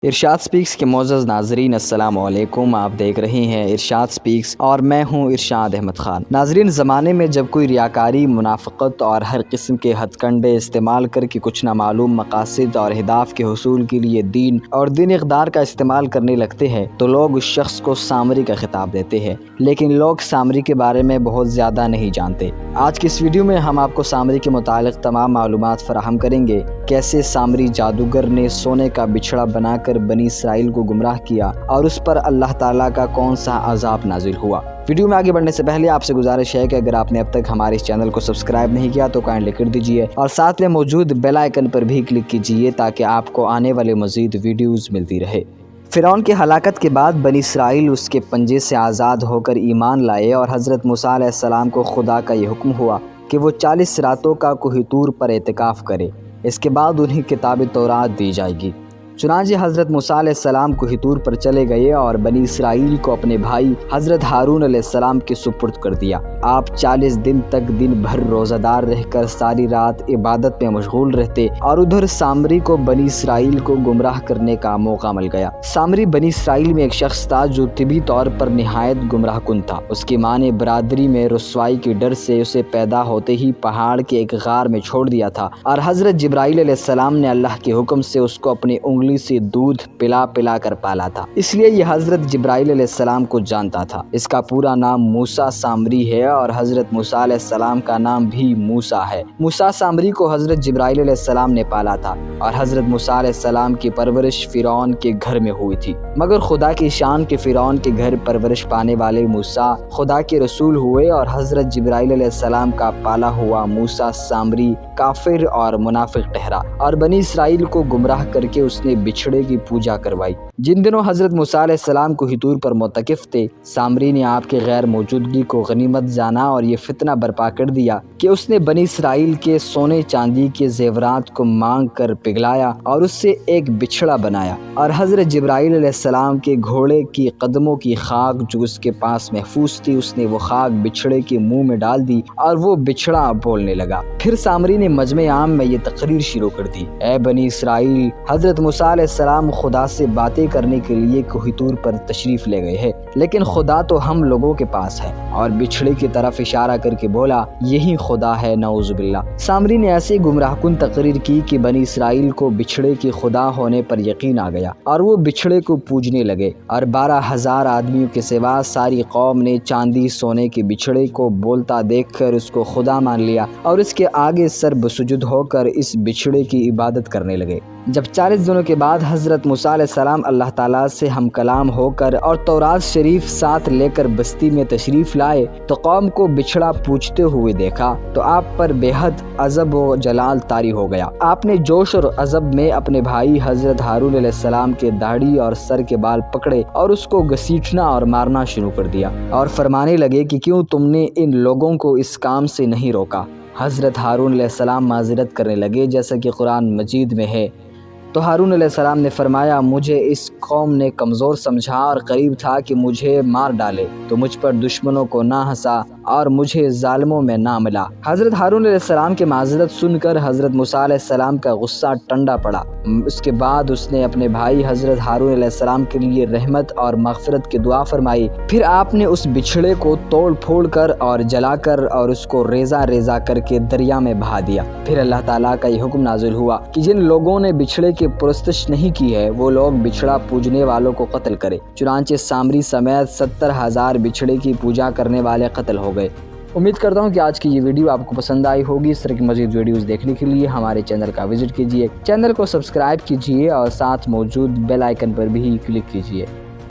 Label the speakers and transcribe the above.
Speaker 1: ارشاد specs کے معزز ناظرین السلام علیکم، آپ دیکھ رہے ہیں ارشاد سپیکس اور میں ہوں ارشاد احمد خان۔ ناظرین، زمانے میں جب کوئی ریاکاری، منافقت اور ہر قسم کے ہتھ کنڈے استعمال کر کے کچھ نامعلوم مقاصد اور اہداف کے حصول کے لیے دین اور دین اقدار کا استعمال کرنے لگتے ہیں تو لوگ اس شخص کو سامری کا خطاب دیتے ہیں، لیکن لوگ سامری کے بارے میں بہت زیادہ نہیں جانتے۔ آج کی اس ویڈیو میں ہم آپ کو سامری کے متعلق تمام معلومات فراہم کریں گے، کیسے سامری جادوگر نے سونے کا بچھڑا بنا کر بنی اسرائیل کو گمراہ کیا اور اس پر اللہ تعالیٰ کا کون سا عذاب نازل ہوا۔ ویڈیو میں آگے بڑھنے سے پہلے آپ سے گزارش ہے کہ اگر آپ نے اب تک ہمارے اس چینل کو سبسکرائب نہیں کیا تو کائنڈلی کر دیجئے اور ساتھ میں موجود بیل آئیکن پر بھی کلک کیجئے تاکہ آپ کو آنے والے مزید ویڈیوز ملتی رہے۔ فرعون کی ہلاکت کے بعد بنی اسرائیل اس کے پنجے سے آزاد ہو کر ایمان لائے اور حضرت موسیٰ علیہ السلام کو خدا کا یہ حکم ہوا کہ وہ 40 راتوں کا کوہ طور پر اعتکاف کرے، اس کے بعد انہیں کتاب تورات دی جائے گی۔ چنانچہ حضرت موسیٰ علیہ السلام کوہ طور پر چلے گئے اور بنی اسرائیل کو اپنے بھائی حضرت ہارون علیہ السلام کے سپرد کر دیا۔ آپ 40 دن تک دن بھر روزہ دار رہ کر ساری رات عبادت میں مشغول رہتے اور ادھر سامری کو بنی اسرائیل کو گمراہ کرنے کا موقع مل گیا۔ سامری بنی اسرائیل میں ایک شخص تھا جو طبی طور پر نہایت گمراہ کن تھا۔ اس کی ماں نے برادری میں رسوائی کے ڈر سے اسے پیدا ہوتے ہی پہاڑ کے ایک غار میں چھوڑ دیا تھا اور حضرت جبرائیل علیہ السلام نے اللہ کے حکم سے اس کو اپنی انگلی سے دودھ پلا پلا کر پالا تھا، اس لیے یہ حضرت جبرائیل علیہ السلام کو جانتا تھا۔ اس کا پورا نام موسیٰ سامری ہے اور حضرت موسیٰ علیہ السلام کا نام بھی موسیٰ ہے۔ موسیٰ سامری کو حضرت جبرائیل علیہ السلام نے پالا تھا اور حضرت موسیٰ علیہ السلام کی پرورش فرعون کے گھر میں ہوئی تھی، مگر خدا کی شان کے فرعون کے گھر پرورش پانے والے موسیٰ خدا کے رسول ہوئے اور حضرت جبرائیل علیہ السلام کا پالا ہوا موسیٰ سامری کافر اور منافق ٹھہرا اور بنی اسرائیل کو گمراہ کر کے اس نے بچھڑے کی پوجا کروائی۔ جن دنوں حضرت موسیٰ علیہ السلام کوہ طور پر معتکف تھے، سامری نے آپ کے غیر موجودگی کو غنیمت جانا اور یہ فتنہ برپا کر دیا کہ اس نے بنی اسرائیل کے سونے چاندی کے زیورات کو مانگ کر پگھلایا اور اس سے ایک بچھڑا بنایا اور حضرت جبرائیل علیہ السلام کے گھوڑے کی قدموں کی خاک جو اس کے پاس محفوظ تھی، اس نے وہ خاک بچھڑے کے منہ میں ڈال دی اور وہ بچھڑا بولنے لگا۔ پھر سامری نے مجمع عام میں یہ تقریر شروع کر دی: اے بنی اسرائیل، حضرت موسیٰ علیہ السلام خدا سے باتیں کرنے کے لیے کوہ طور پر تشریف لے گئے ہیں، لیکن خدا تو ہم لوگوں کے پاس ہے، اور بچھڑے کی طرف اشارہ کر کے بولا یہی خدا ہے، نعوذ باللہ۔ سامری نے ایسی گمراہ کن تقریر کی کہ بنی اسرائیل کو بچھڑے کے خدا ہونے پر یقین آ گیا اور وہ بچھڑے کو پوجنے لگے، اور 12,000 آدمیوں کے سوا ساری قوم نے چاندی سونے کے بچھڑے کو بولتا دیکھ کر اس کو خدا مان لیا اور اس کے آگے سر بسجد ہو کر اس بچھڑے کی عبادت کرنے لگے۔ جب 40 دنوں کے بعد حضرت موسیٰ علیہ السلام اللہ تعالیٰ سے ہم کلام ہو کر اور تورات شریف ساتھ لے کر بستی میں تشریف لائے تو قوم کو بچھڑا پوجتے ہوئے دیکھا تو آپ پر بے حد عذاب و جلال طاری ہو گیا۔ آپ نے جوش اور عذاب میں اپنے بھائی حضرت ہارون علیہ السلام کے داڑھی اور سر کے بال پکڑے اور اس کو گھسیٹنا اور مارنا شروع کر دیا اور فرمانے لگے کہ کیوں تم نے ان لوگوں کو اس کام سے نہیں روکا۔ حضرت ہارون علیہ السلام معذرت کرنے لگے جیسا کہ قرآن مجید میں ہے، تو ہارون علیہ السلام نے فرمایا مجھے اس قوم نے کمزور سمجھا اور قریب تھا کہ مجھے مار ڈالے، تو مجھ پر دشمنوں کو نہ ہنسا اور مجھے ظالموں میں نہ ملا۔ حضرت ہارون علیہ السلام کے معذرت سن کر حضرت موسیٰ علیہ السلام کا غصہ ٹھنڈا پڑا۔ اس کے بعد اس نے اپنے بھائی حضرت ہارون علیہ السلام کے لیے رحمت اور مغفرت کی دعا فرمائی۔ پھر آپ نے اس بچھڑے کو توڑ پھوڑ کر اور جلا کر اور اس کو ریزہ ریزہ کر کے دریا میں بہا دیا۔ پھر اللہ تعالیٰ کا یہ حکم نازل ہوا کہ جن لوگوں نے بچھڑے کی پرستش نہیں کی ہے وہ لوگ بچھڑا پوجنے والوں کو قتل کرے۔ چنانچہ سامری سمیت 70,000 بچھڑے کی پوجا کرنے والے قتل ہو گئے۔ امید کرتا ہوں کہ آج کی یہ ویڈیو آپ کو پسند آئی ہوگی۔ اس طرح کی مزید ویڈیوز دیکھنے کے لیے ہمارے چینل کا وزٹ کیجیے، چینل کو سبسکرائب کیجیے اور ساتھ موجود بیل آئیکن پر بھی کلک کیجیے۔